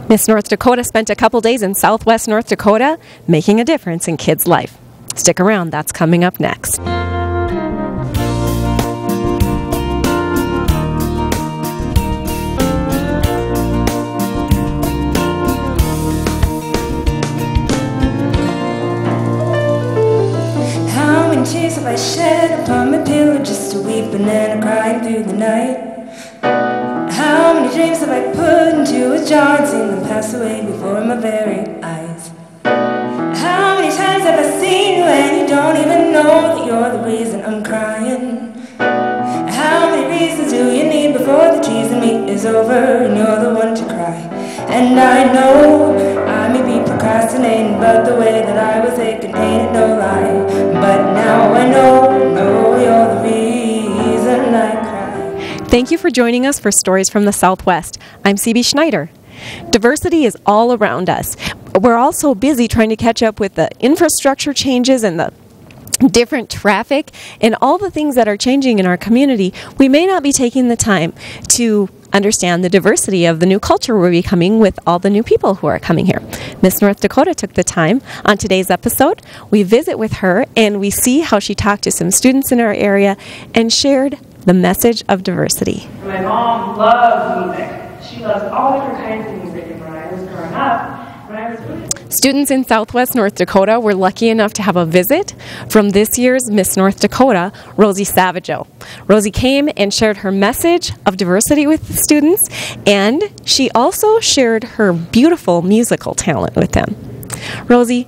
Miss North Dakota spent a couple days in southwest North Dakota making a difference in kids' life. Stick around, that's coming up next. How many tears have I shed upon my pillow just to weep and then crying through the night? How many dreams have I put into a jar and seen them pass away before my very eyes? How many times have I seen you and you don't even know that you're the reason I'm crying? How many reasons do you need before the teasing me is over and you're the one to cry? And I know I may be procrastinating, but the way that I was aching ain't it no lie. But now I know you're the reason I cry. Thank you for joining us for Stories from the Southwest. I'm Cebe Schneider. Diversity is all around us. We're also busy trying to catch up with the infrastructure changes and the different traffic and all the things that are changing in our community. We may not be taking the time to understand the diversity of the new culture we're becoming with all the new people who are coming here. Miss North Dakota took the time. On today's episode, we visit with her and we see how she talked to some students in our area and shared the message of diversity. My mom loves music. She loves all different kinds of music. And when I was growing up, Students in southwest North Dakota were lucky enough to have a visit from this year's Miss North Dakota, Rosie Sauvageau. Rosie came and shared her message of diversity with the students, and she also shared her beautiful musical talent with them. Rosie,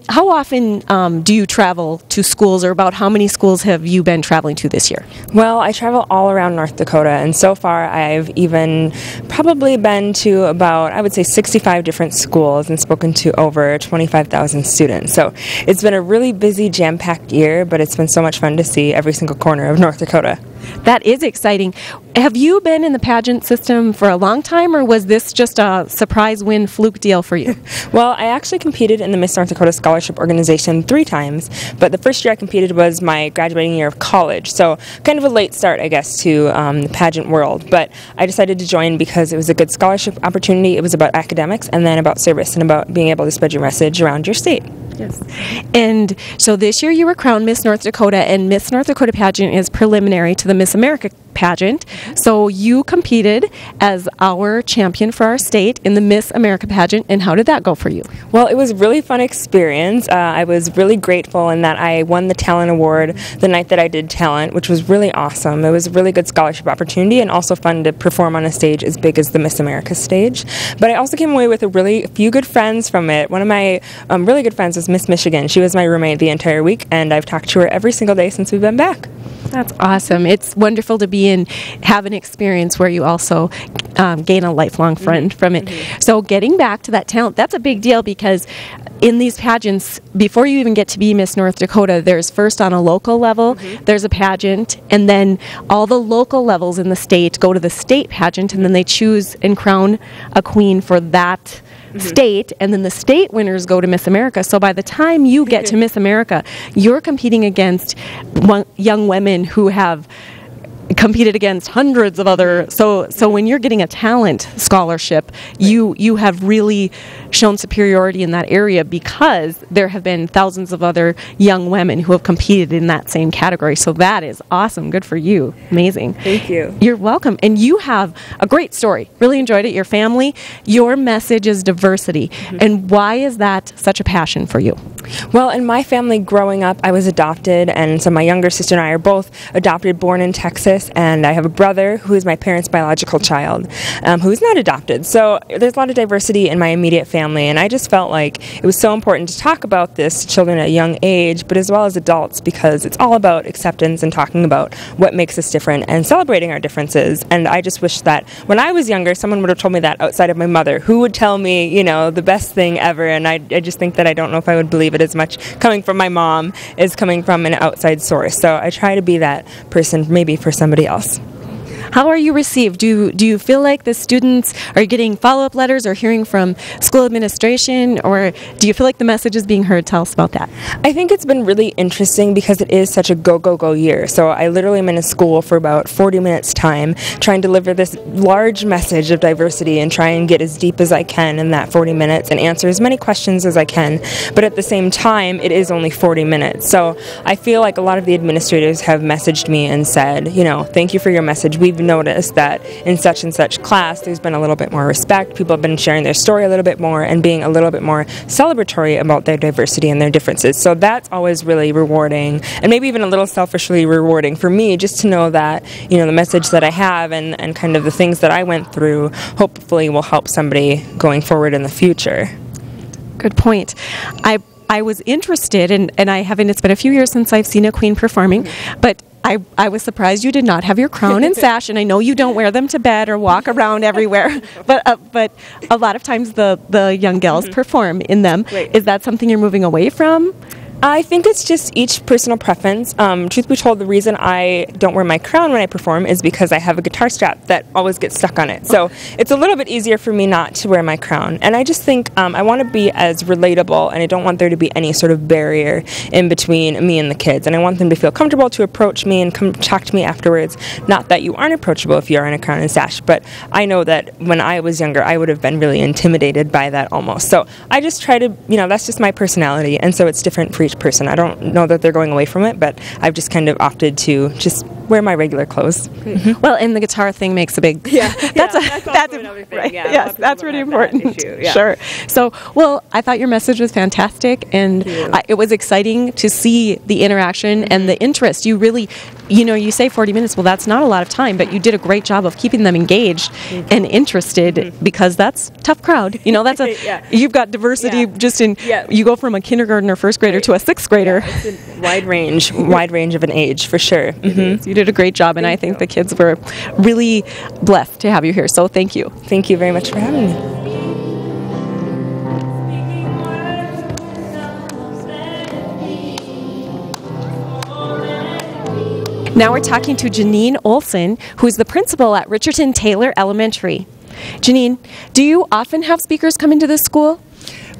how often do you travel to schools, or about how many schools have you been traveling to this year? Well, I travel all around North Dakota, and so far I've even probably been to about, I would say, 65 different schools and spoken to over 25,000 students. So it's been a really busy, jam-packed year, but it's been so much fun to see every single corner of North Dakota. That is exciting. Have you been in the pageant system for a long time, or was this just a surprise win fluke deal for you? Well, I actually competed in the Miss North Dakota Scholarship Organization 3 times, but the first year I competed was my graduating year of college, so kind of a late start, I guess, to the pageant world. But I decided to join because it was a good scholarship opportunity. It was about academics and then about service and about being able to spread your message around your state. Yes. And so this year you were crowned Miss North Dakota, and Miss North Dakota pageant is preliminary to the Miss America pageant. So you competed as our champion for our state in the Miss America pageant, and how did that go for you? Well, it was a really fun experience. I was really grateful in that I won the talent award the night that I did talent, which was really awesome. It was a really good scholarship opportunity and also fun to perform on a stage as big as the Miss America stage. But I also came away with a few good friends from it. One of my really good friends was Miss Michigan. She was my roommate the entire week, and I've talked to her every single day since we've been back. That's awesome. It's wonderful to be in, have an experience where you also gain a lifelong friend from it. Mm-hmm. So getting back to that talent, that's a big deal, because in these pageants, before you even get to be Miss North Dakota, there's first on a local level, there's a pageant, and then all the local levels in the state go to the state pageant, and then they choose and crown a queen for that state, and then the state winners go to Miss America. So by the time you get to Miss America, you're competing against young women who have competed against hundreds of other, so when you're getting a talent scholarship, you have really shown superiority in that area, because there have been thousands of other young women who have competed in that same category. So that is awesome. Good for you. Amazing. Thank you. You're welcome. And you have a great story. Really enjoyed it. Your family, your message is diversity. And why is that such a passion for you? Well, in my family growing up, I was adopted, and so my younger sister and I are both adopted, born in Texas, and I have a brother who is my parents' biological child, who is not adopted. So there's a lot of diversity in my immediate family, and I just felt like it was so important to talk about this to children at a young age, but as well as adults, because it's all about acceptance and talking about what makes us different and celebrating our differences. And I just wish that when I was younger, someone would have told me that outside of my mother, who would tell me, the best thing ever. And I just think that I don't know if I would believe it as much coming from my mom as coming from an outside source. So I try to be that person maybe for somebody else. How are you received? Do you feel like the students are getting follow-up letters or hearing from school administration, or do you feel like the message is being heard? Tell us about that. I think it's been really interesting because it is such a go year. So I literally am in a school for about 40 minutes time trying to deliver this large message of diversity and try and get as deep as I can in that 40 minutes and answer as many questions as I can. But at the same time, it is only 40 minutes. So I feel like a lot of the administrators have messaged me and said, thank you for your message. We've noticed that in such and such class, there's been a little bit more respect. People have been sharing their story a little bit more and being a little bit more celebratory about their diversity and their differences. So that's always really rewarding, and maybe even a little selfishly rewarding for me, just to know that, the message that I have and kind of the things that I went through hopefully will help somebody going forward in the future. Good point. I was interested, and I haven't, it's been a few years since I've seen a queen performing, but I was surprised you did not have your crown and sash, and I know you don't wear them to bed or walk around everywhere, but a lot of times the young gals perform in them. Right. Is that something you're moving away from? I think it's just each personal preference. Truth be told, the reason I don't wear my crown when I perform is because I have a guitar strap that always gets stuck on it. So it's a little bit easier for me not to wear my crown. And I just think I want to be as relatable, and I don't want there to be any sort of barrier in between me and the kids. And I want them to feel comfortable to approach me and come talk to me afterwards. Not that you aren't approachable if you are in a crown and sash, but I know that when I was younger, I would have been really intimidated by that almost. So I just try to, that's just my personality. And so it's different for each person. I don't know that they're going away from it, but I've just kind of opted to just wear my regular clothes. Mm-hmm. Well, and the guitar thing makes a big that's another thing. Right. Yeah, yes, that's really important. Yeah. Sure. So, well, I thought your message was fantastic, and it was exciting to see the interaction and the interest. You really, you say 40 minutes. Well, that's not a lot of time, but you did a great job of keeping them engaged and interested, because that's a tough crowd. That's you've got diversity just in. You go from a kindergarten or first grader to a sixth grader. It's a wide range of an age for sure. Mm-hmm. You did a great job, and I think the kids were really blessed to have you here. So thank you. Thank you very much for having me. Now we're talking to Janine Olson, who's the principal at Richardton Taylor Elementary. Janine, do you often have speakers come into this school?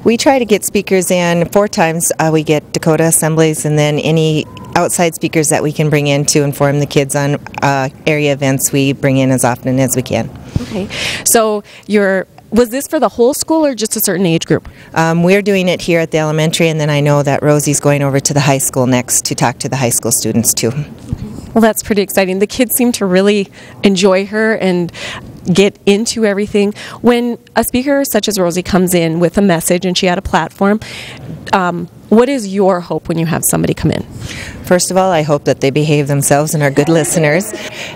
We try to get speakers in 4 times. We get Dakota assemblies, and then any outside speakers that we can bring in to inform the kids on area events, we bring in as often as we can. Okay. So was this for the whole school or just a certain age group? We're doing it here at the elementary, and then I know that Rosie's going over to the high school next to talk to the high school students too. Well, that's pretty exciting. The kids seem to really enjoy her and get into everything. When a speaker such as Rosie comes in with a message and she had a platform, what is your hope when you have somebody come in? First of all, I hope that they behave themselves and are good listeners.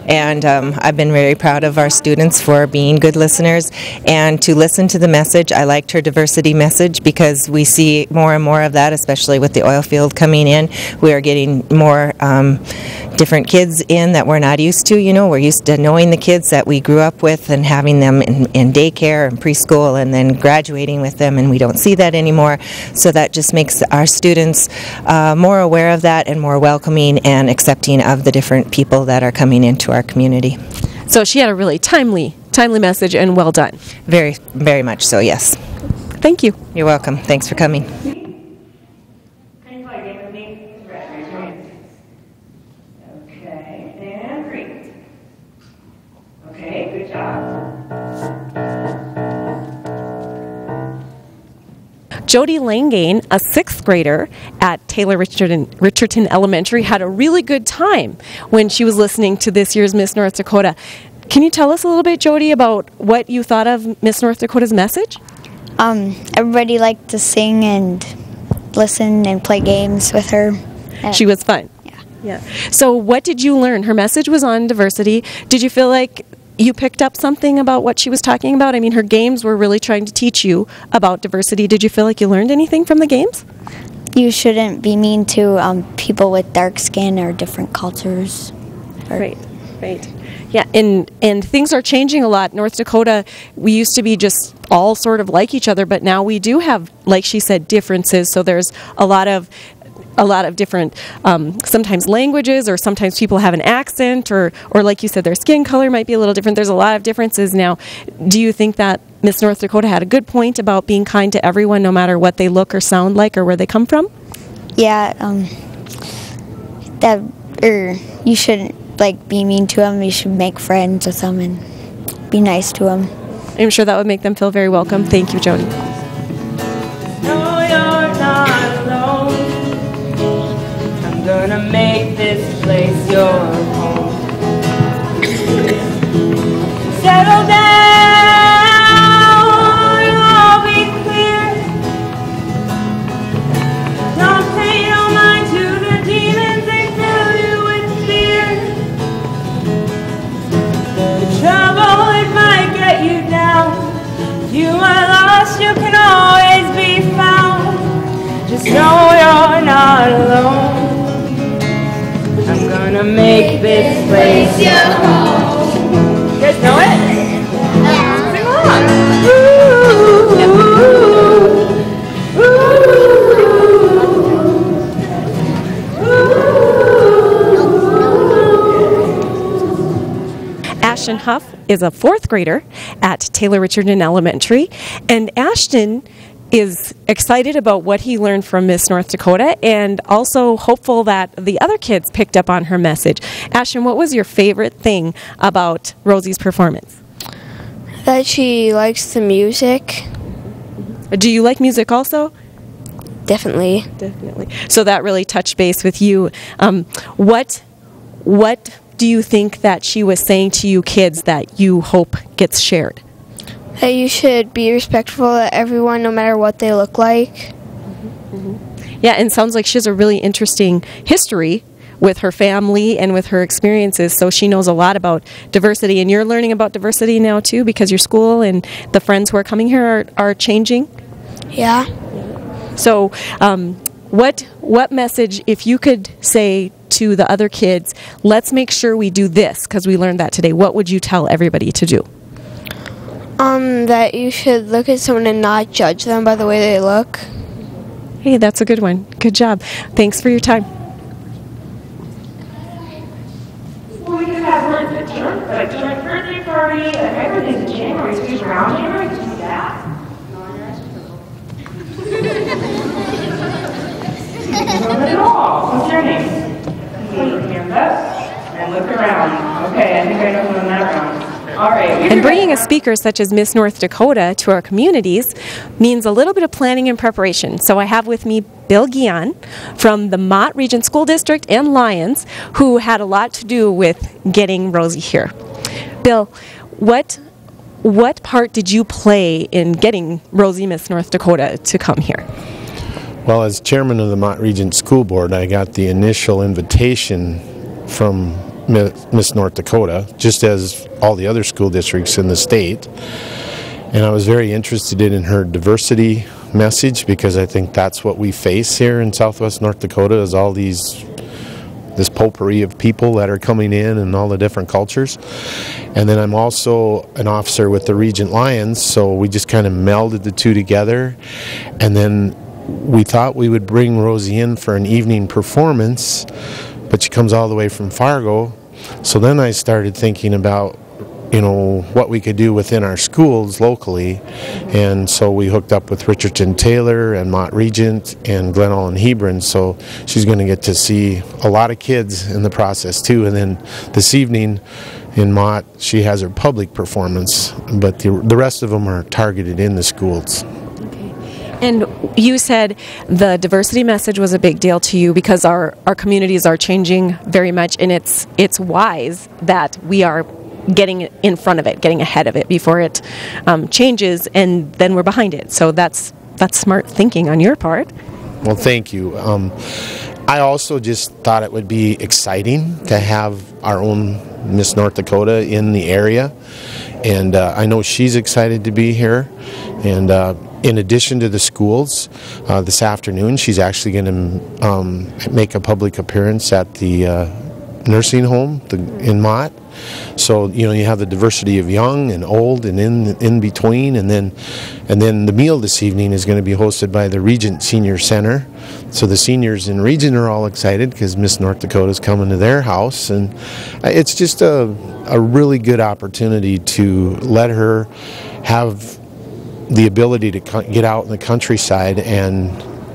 And I've been very proud of our students for being good listeners and to listen to the message. I liked her diversity message because we see more and more of that, especially with the oil field coming in. We are getting more different kids in that we're not used to. We're used to knowing the kids that we grew up with and having them in daycare and preschool and then graduating with them, and we don't see that anymore. So that just makes our students more aware of that and more welcoming and accepting of the different people that are coming into our community. So she had a really timely message, and well done. Very, very much so, yes. Thank you. You're welcome. Thanks for coming. Can you play a game with me? Raise your hands. Okay, and great. Okay, good job. Jody Langane, a 6th grader at Taylor Richardton Elementary, had a really good time when she was listening to this year's Miss North Dakota. Can you tell us a little bit, Jody, about what you thought of Miss North Dakota's message? Everybody liked to sing and listen and play games with her. She was fun. Yeah. So what did you learn? Her message was on diversity. Did you feel like you picked up something about what she was talking about? I mean, her games were really trying to teach you about diversity. Did you feel like you learned anything from the games? You shouldn't be mean to people with dark skin or different cultures. Right. Yeah, and things are changing a lot. North Dakota, we used to be just all sort of like each other, but now we do have, like she said, differences. So there's a lot of a lot of different, sometimes languages, or sometimes people have an accent, or like you said, their skin color might be a little different. There's a lot of differences now. Do you think that Miss North Dakota had a good point about being kind to everyone, no matter what they look or sound like or where they come from? Yeah, you shouldn't be mean to them. You should make friends with them and be nice to them. I'm sure that would make them feel very welcome. Thank you, Jody. No, you're not alone. I'm gonna make this place your home. Settle down, it'll all be clear. Don't pay no mind to the demons, they fill you with fear. The trouble, it might get you down. If you are lost, you can always be found. Just know you're not alone. I'm gonna make this place your home. You guys know it? Yeah. Sing along. Ashton Hoff is a 4th grader at Taylor Richardton Elementary, and Ashton is excited about what he learned from Miss North Dakota and also hopeful that the other kids picked up on her message. Ashton, what was your favorite thing about Rosie's performance? That she likes the music. Do you like music also? Definitely. Definitely. So that really touched base with you. What do you think that she was saying to you kids that you hope gets shared? That you should be respectful of everyone, no matter what they look like. Yeah, and it sounds like she has a really interesting history with her family and with her experiences, so she knows a lot about diversity. And you're learning about diversity now, too, because your school and the friends who are coming here are changing? Yeah. So what message, if you could say to the other kids, let's make sure we do this, because we learned that today, what would you tell everybody to do? That you should look at someone and not judge them by the way they look. Hey, that's a good one. Good job. Thanks for your time. Well, we could have like joint birthday party, like everything's in January, so just around January, to do that. Not at all. What's your name? Canvas. And look around. Okay, I think I know who in that round. All right. And bringing a speaker such as Miss North Dakota to our communities means a little bit of planning and preparation. So I have with me Bill Guion from the Mott Region School District and Lions, who had a lot to do with getting Rosie here. Bill, what part did you play in getting Rosie, Miss North Dakota, to come here? Well, as chairman of the Mott Region School Board, I got the initial invitation from Miss North Dakota, just as all the other school districts in the state. And I was very interested in her diversity message, because I think that's what we face here in Southwest North Dakota, is all this potpourri of people that are coming in and all the different cultures. And then I'm also an officer with the Regent Lions, so we just kind of melded the two together. And then we thought we would bring Rosie in for an evening performance, but she comes all the way from Fargo. So then I started thinking about, what we could do within our schools locally. And so we hooked up with Richardton Taylor and Mott Regent and Glenall and Hebron. So she's going to get to see a lot of kids in the process too. And then this evening in Mott, she has her public performance, but the rest of them are targeted in the schools. And you said the diversity message was a big deal to you because our communities are changing very much, and it's wise that we are getting in front of it, getting ahead of it before it changes, and then we're behind it. So that's smart thinking on your part. Well, thank you. I also just thought it would be exciting to have our own Miss North Dakota in the area, and I know she's excited to be here. And in addition to the schools, this afternoon she's actually going to make a public appearance at the nursing home in Mott. So, you know, you have the diversity of young and old and in between, and then the meal this evening is going to be hosted by the Regent Senior Center. So the seniors in Region are all excited because Miss North Dakota is coming to their house, and it's just a really good opportunity to let her have the ability to get out in the countryside and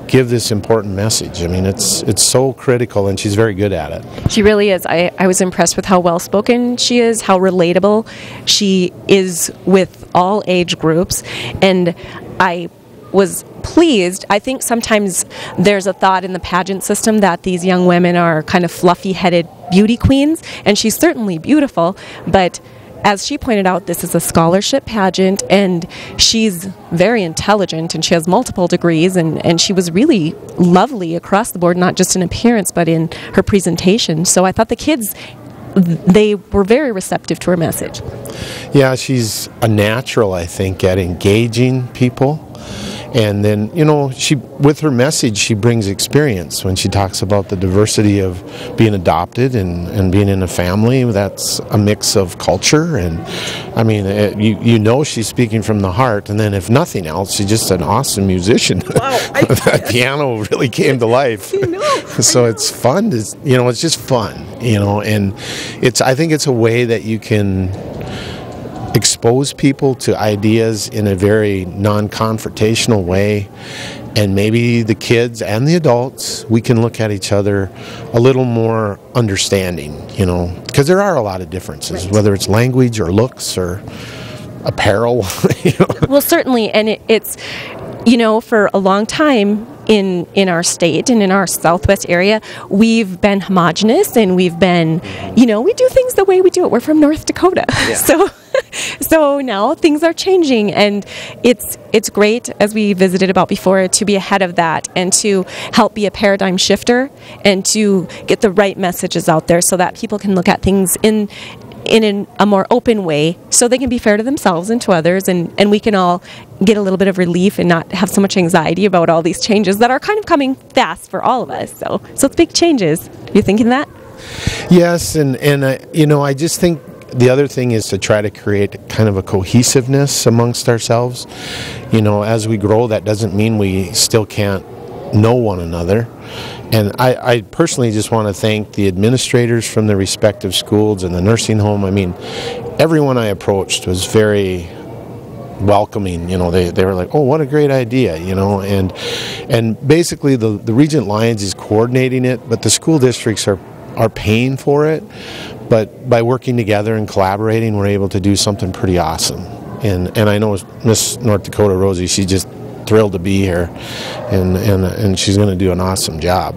give this important message. I mean, it's so critical, and she's very good at it. She really is. I was impressed with how well-spoken she is, how relatable she is with all age groups, and I was pleased. I think sometimes there's a thought in the pageant system that these young women are kind of fluffy-headed beauty queens, and she's certainly beautiful, but as she pointed out, this is a scholarship pageant, and she's very intelligent, and she has multiple degrees, and she was really lovely across the board, not just in appearance, but in her presentation. So I thought the kids, they were very receptive to her message. Yeah, she's a natural, I think, at engaging people. And then, you know, with her message, she brings experience. When she talks about the diversity of being adopted and being in a family, that's a mix of culture. And, I mean, you know she's speaking from the heart. And then, if nothing else, she's just an awesome musician. Wow, that piano really came to life. So it's fun. It's just fun, you know. And I think it's a way that you can expose people to ideas in a very non-confrontational way, and maybe the kids and the adults, we can look at each other a little more understanding, you know, because there are a lot of differences, right, whether it's language or looks or apparel. You know? Well, certainly, and it's, you know, for a long time in our state and in our southwest area, we've been homogenous, and we've been, you know, we do things the way we do it. We're from North Dakota. Yeah. So now things are changing, and it's great, as we visited about before, to be ahead of that and to help be a paradigm shifter and to get the right messages out there so that people can look at things in a more open way, so they can be fair to themselves and to others, and we can all get a little bit of relief and not have so much anxiety about all these changes that are kind of coming fast for all of us. So it's big changes. You thinking that? Yes, and you know, I just think the other thing is to try to create kind of a cohesiveness amongst ourselves. You know, as we grow, that doesn't mean we still can't know one another. And I personally just want to thank the administrators from the respective schools and the nursing home. I mean, everyone I approached was very welcoming. You know, they were like, oh, what a great idea, you know. And basically the Regent Lions is coordinating it, but the school districts are paying for it. But by working together and collaborating, we're able to do something pretty awesome. And I know Miss North Dakota, Rosie, she's just thrilled to be here, and she's going to do an awesome job.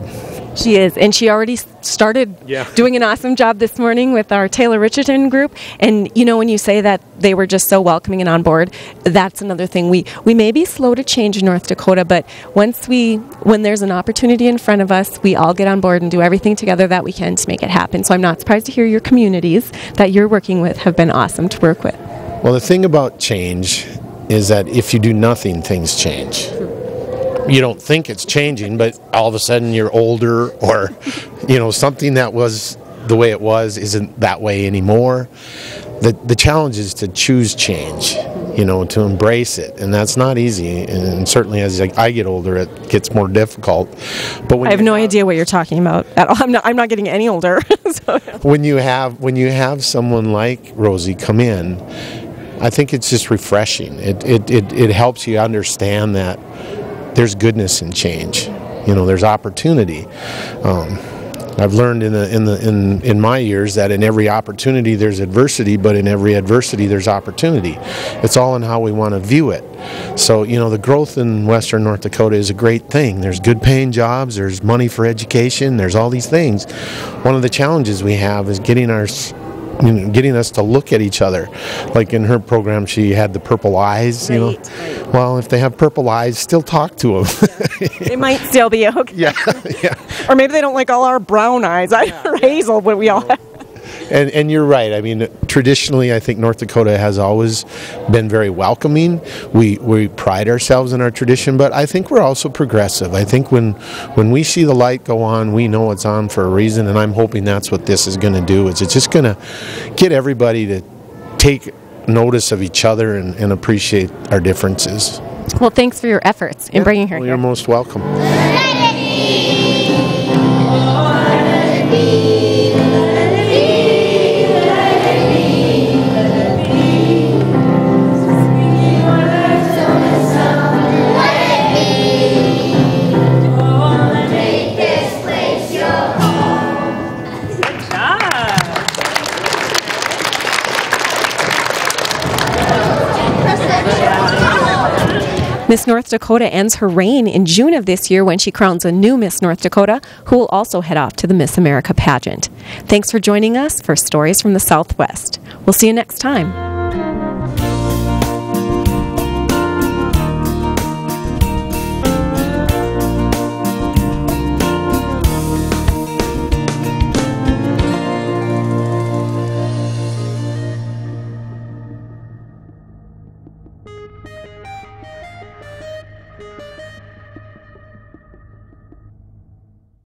She is, and she already started doing an awesome job this morning with our Taylor Richardton group. And you know, when you say that they were just so welcoming and on board, that's another thing. We may be slow to change in North Dakota, but when there's an opportunity in front of us, we all get on board and do everything together that we can to make it happen. So I'm not surprised to hear your communities that you're working with have been awesome to work with. Well, the thing about change is that if you do nothing, things change. You don't think it's changing, but all of a sudden you're older, or, you know, something that was the way it was isn't that way anymore. The challenge is to choose change, you know, to embrace it, and that's not easy. And certainly as I get older, it gets more difficult. But I have no idea what you're talking about at all. I'm not getting any older. So. When you have someone like Rosie come in, I think it's just refreshing. It helps you understand that there's goodness in change. You know, there's opportunity. I've learned in my years that in every opportunity there's adversity, but in every adversity there's opportunity. It's all in how we want to view it. So, you know, the growth in Western North Dakota is a great thing. There's good paying jobs, there's money for education, there's all these things. One of the challenges we have is getting us to look at each other. Like in her program, she had the purple eyes, you know. Right. Well, if they have purple eyes, still talk to them. Yeah. They might still be okay. Yeah. Or maybe they don't like all our brown eyes. Hazel, what we all have. And you're right. I mean, traditionally, I think North Dakota has always been very welcoming. We pride ourselves in our tradition, but I think we're also progressive. I think when we see the light go on, we know it's on for a reason, and I'm hoping that's what this is going to do. It's just going to get everybody to take notice of each other and appreciate our differences. Well, thanks for your efforts in bringing her well, here. You're most welcome. Miss North Dakota ends her reign in June of this year when she crowns a new Miss North Dakota, who will also head off to the Miss America pageant. Thanks for joining us for Stories from the Southwest. We'll see you next time.